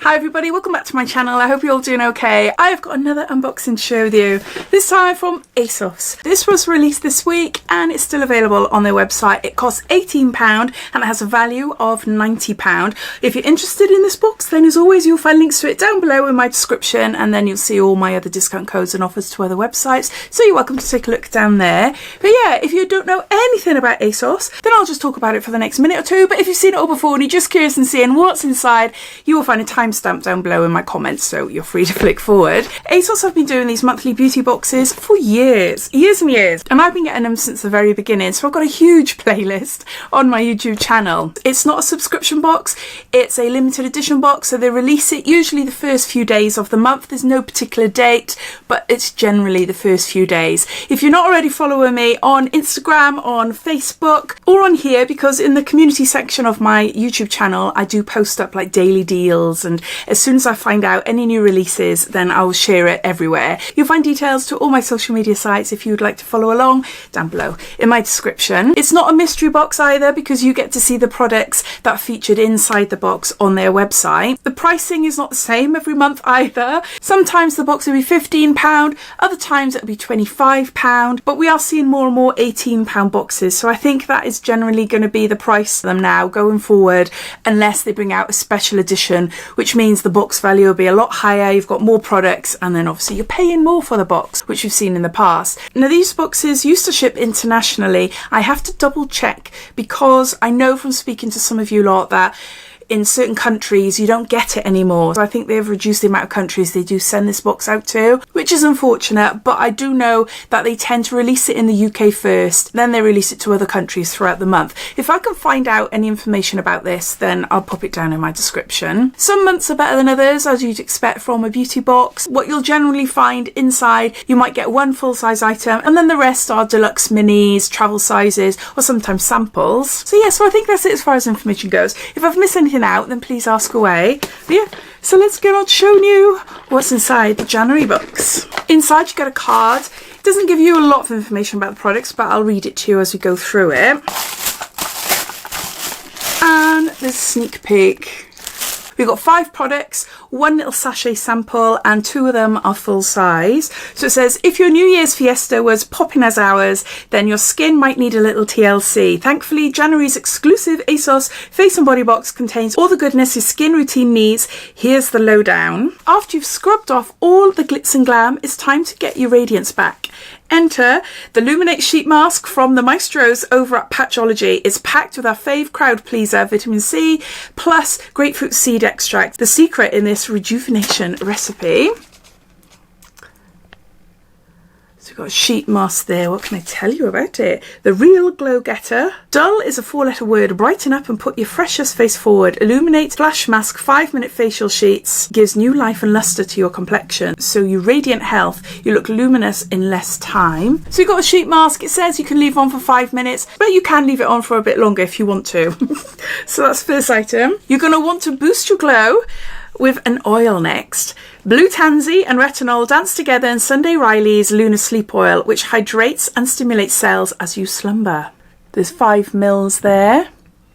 Hi everybody, welcome back to my channel. I hope you're all doing okay. I've got another unboxing to show you, this time from Asos. This was released this week and it's still available on their website. It costs £18 and it has a value of £90. If you're interested in this box, then as always you'll find links to it down below in my description, and then you'll see all my other discount codes and offers to other websites, so you're welcome to take a look down there. But yeah, if you don't know anything about Asos, then I'll just talk about it for the next minute or two. But if you've seen it all before and you're just curious and seeing what's inside, you will find a timestamp down below in my comments, so you're free to flick forward. Asos have been doing these monthly beauty boxes for years and years, and I've been getting them since the very beginning, so I've got a huge playlist on my YouTube channel. It's not a subscription box, it's a limited edition box, so they release it usually the first few days of the month. There's no particular date, but it's generally the first few days. If you're not already following me on Instagram, on Facebook, or on here, because in the community section of my YouTube channel I do post up like daily deals, and as soon as I find out any new releases, then I'll share it everywhere. You'll find details to all my social media sites if you would like to follow along down below in my description. It's not a mystery box either, because you get to see the products that are featured inside the box on their website. The pricing is not the same every month either. Sometimes the box will be £15, other times it'll be £25, but we are seeing more and more £18 boxes, so I think that is generally going to be the price for them now going forward, unless they bring out a special edition, which means the box value will be a lot higher. You've got more products, and then obviously you're paying more for the box, which you've seen in the past. Now these boxes used to ship internationally. I have to double check, because I know from speaking to some of you lot that in certain countries you don't get it anymore. So I think they've reduced the amount of countries they do send this box out to, which is unfortunate, but I do know that they tend to release it in the UK first, then they release it to other countries throughout the month. If I can find out any information about this, then I'll pop it down in my description. Some months are better than others, as you'd expect from a beauty box. What you'll generally find inside, you might get one full-size item, and then the rest are deluxe minis, travel sizes, or sometimes samples. So yeah, so I think that's it as far as information goes. If I've missed anything out, then please ask away. But yeah, so let's get on showing you what's inside the January box. Inside you get a card. It doesn't give you a lot of information about the products, but I'll read it to you as we go through it. And there's a sneak peek. We've got 5 products, 1 little sachet sample, and 2 of them are full size. So it says, if your New Year's fiesta was popping as ours, then your skin might need a little TLC. Thankfully, January's exclusive Asos Face and Body Box contains all the goodness your skin routine needs. Here's the lowdown. After you've scrubbed off all the glitz and glam, it's time to get your radiance back. Enter the Illuminate sheet mask from the maestros over at Patchology. It's packed with our fave crowd pleaser, vitamin C, plus grapefruit seed extract, the secret in this rejuvenation recipe. So we've got a sheet mask there. What can I tell you about it? The real glow getter. Dull is a 4-letter word. Brighten up and put your freshest face forward. Illuminate FlashMasque 5-minute facial sheets gives new life and luster to your complexion, so you radiant health. You look luminous in less time. So you've got a sheet mask. It says you can leave on for 5 minutes, but you can leave it on for a bit longer if you want to. So that's the first item. You're going to want to boost your glow with an oil next. Blue Tansy and Retinol dance together in Sunday Riley's Lunar Sleep Oil, which hydrates and stimulates cells as you slumber. There's 5 mils there.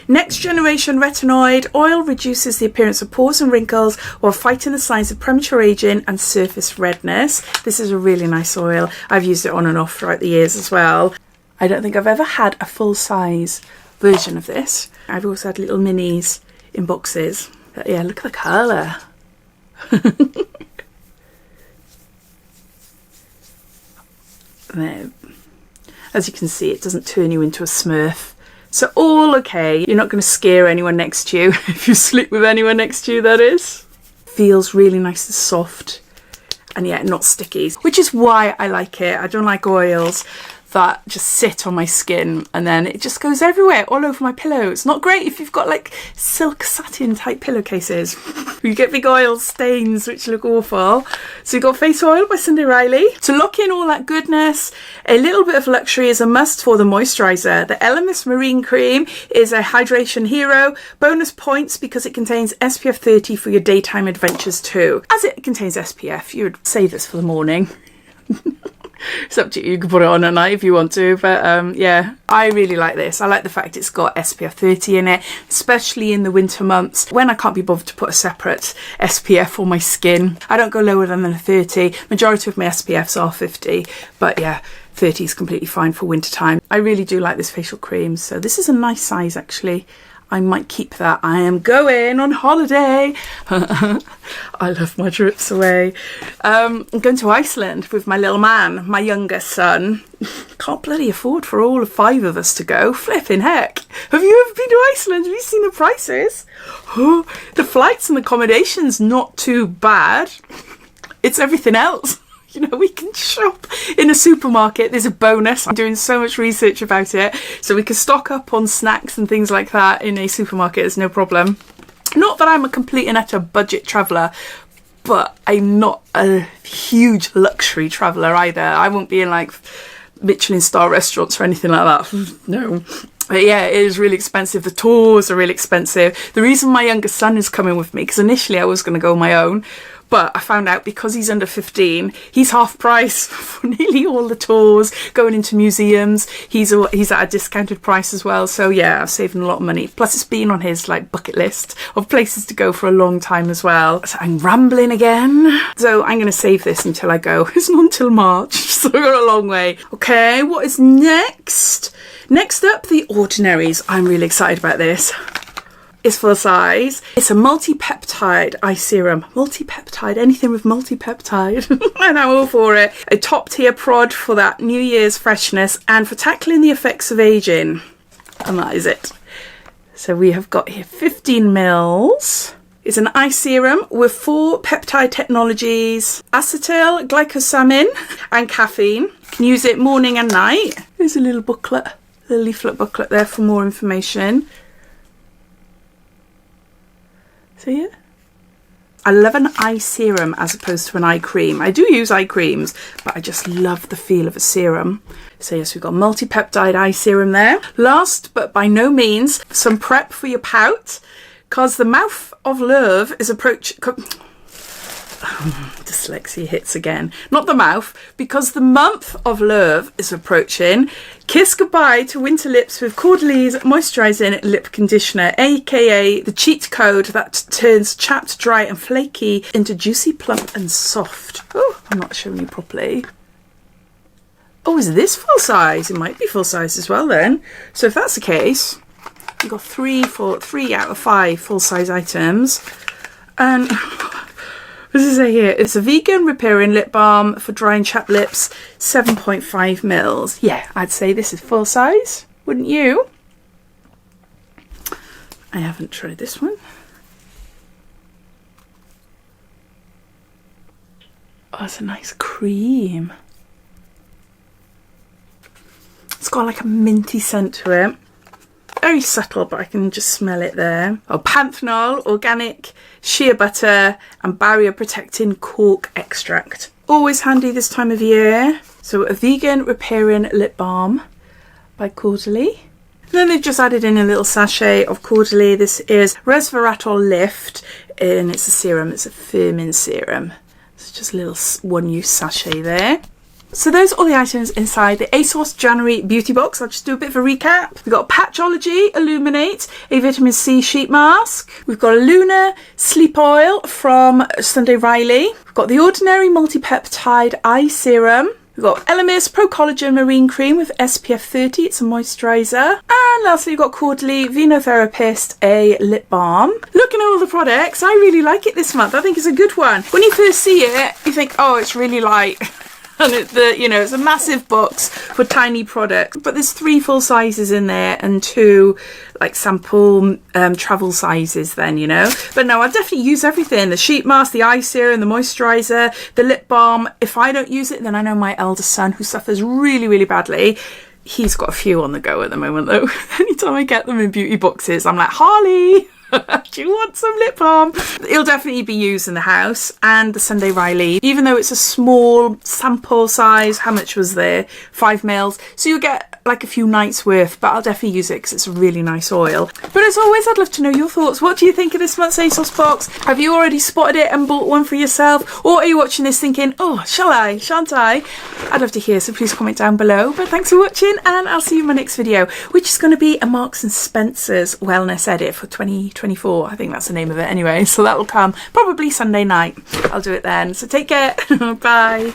Next Generation Retinoid Oil reduces the appearance of pores and wrinkles while fighting the signs of premature aging and surface redness. This is a really nice oil. I've used it on and off throughout the years as well. I don't think I've ever had a full-size version of this. I've also had little minis in boxes. But yeah, look at the colour. There. As you can see, it doesn't turn you into a smurf. So all okay. You're not going to scare anyone next to you. If you sleep with anyone next to you, that is. Feels really nice and soft. And yeah, not sticky. Which is why I like it. I don't like oils that just sit on my skin and then it just goes everywhere, all over my pillows. Not great if you've got like silk satin type pillowcases. You get big oil stains which look awful. So you've got face oil by Sunday Riley. To lock in all that goodness, a little bit of luxury is a must for the moisturiser. The Elemis Marine Cream is a hydration hero. Bonus points because it contains SPF 30 for your daytime adventures too. As it contains SPF, you would save this for the morning. It's up to you. You can put it on at night if you want to, but yeah, I really like this. I like the fact it's got SPF 30 in it, especially in the winter months when I can't be bothered to put a separate SPF on my skin. I don't go lower than a 30. Majority of my SPFs are 50, but yeah, 30 is completely fine for winter time. I really do like this facial cream, so this is a nice size actually. I might keep that. I am going on holiday. I love my trips away. I'm going to Iceland with my little man, my youngest son. Can't bloody afford for all 5 of us to go. Flipping heck. Have you ever been to Iceland? Have you seen the prices? Oh, the flights and accommodations, not too bad. It's everything else. You know, we can shop in a supermarket. There's a bonus. I'm doing so much research about it. So we can stock up on snacks and things like that in a supermarket. It's no problem. Not that I'm a complete and utter budget traveller, but I'm not a huge luxury traveller either. I won't be in like Michelin star restaurants or anything like that. No. But yeah, it is really expensive. The tours are really expensive. The reason my youngest son is coming with me, because initially I was going to go on my own, but I found out because he's under 15, he's half price for nearly all the tours, going into museums. He's at a discounted price as well. So yeah, I've saved a lot of money. Plus it's been on his like bucket list of places to go for a long time as well. So I'm rambling again. So I'm going to save this until I go. It's not until March, so I've got a long way. Okay, what is next? Next up, the Ordinaries. I'm really excited about this. It's full size. It's a multi-peptide eye serum. Multi-peptide, anything with multi-peptide. And I'm all for it. A top tier prod for that New Year's freshness and for tackling the effects of aging. And that is it. So we have got here 15 mils. It's an eye serum with 4 peptide technologies, acetyl, glycosamine and caffeine. You can use it morning and night. There's a little booklet, a little leaflet booklet there for more information. So yeah, I love an eye serum as opposed to an eye cream. I do use eye creams, but I just love the feel of a serum. So yes, we've got multi-peptide eye serum there. Last, but by no means, some prep for your pout, because the mouth of love is dyslexia hits again. Not the mouth, because the month of love is approaching. Kiss goodbye to winter lips with Caudalie's moisturising lip conditioner, aka the cheat code that turns chapped, dry and flaky into juicy, plump and soft. Oh, I'm not showing you properly. Oh, is this full size? It might be full size as well then. So if that's the case, you've got 3 out of 5 full size items. And what does it say here? It's a vegan repairing lip balm for dry and chapped lips, 7.5 mils. Yeah, I'd say this is full size, wouldn't you? I haven't tried this one. Oh, it's a nice cream. It's got like a minty scent to it. Very subtle, but I can just smell it there. Oh, panthenol, organic shea butter and barrier protecting cork extract. Always handy this time of year. So a vegan repairing lip balm by Caudalie. And then they've just added in a little sachet of Caudalie. This is Resveratrol-Lift and it's a serum. It's a firming serum. It's just a little one-use sachet there. So those are all the items inside the Asos January beauty box. I'll just do a bit of a recap. We've got Patchology Illuminate, a vitamin C sheet mask. We've got a Lunar sleep oil from Sunday Riley. We've got the Ordinary multi-peptide eye serum. We've got Elemis Pro-Collagen marine cream with SPF 30. It's a moisturiser. And lastly, we've got Caudalie Vinotherapist, a lip balm. Looking at all the products, I really like it this month. I think it's a good one. When you first see it, you think, oh, it's really light. And it's a massive box for tiny products, but there's 3 full sizes in there and 2 like sample travel sizes then, you know. But no, I definitely use everything. The sheet mask, the eye serum, the moisturiser, the lip balm. If I don't use it, then I know my eldest son, who suffers really, really badly, he's got a few on the go at the moment though. Anytime I get them in beauty boxes, I'm like, Harley, Do you want some lip balm? It'll definitely be used in the house. And the Sunday Riley, even though it's a small sample size, how much was there? 5 mils. So you'll get like a few nights worth, but I'll definitely use it because it's a really nice oil. But as always, I'd love to know your thoughts. What do you think of this month's ASOS box? Have you already spotted it and bought one for yourself? Or are you watching this thinking, oh, shall I, shan't I? I'd love to hear, so please comment down below. But thanks for watching, and I'll see you in my next video, which is going to be a Marks and Spencer's wellness edit for 2024. I think that's the name of it anyway. So that will come probably Sunday night. I'll do it then. So take care. Bye.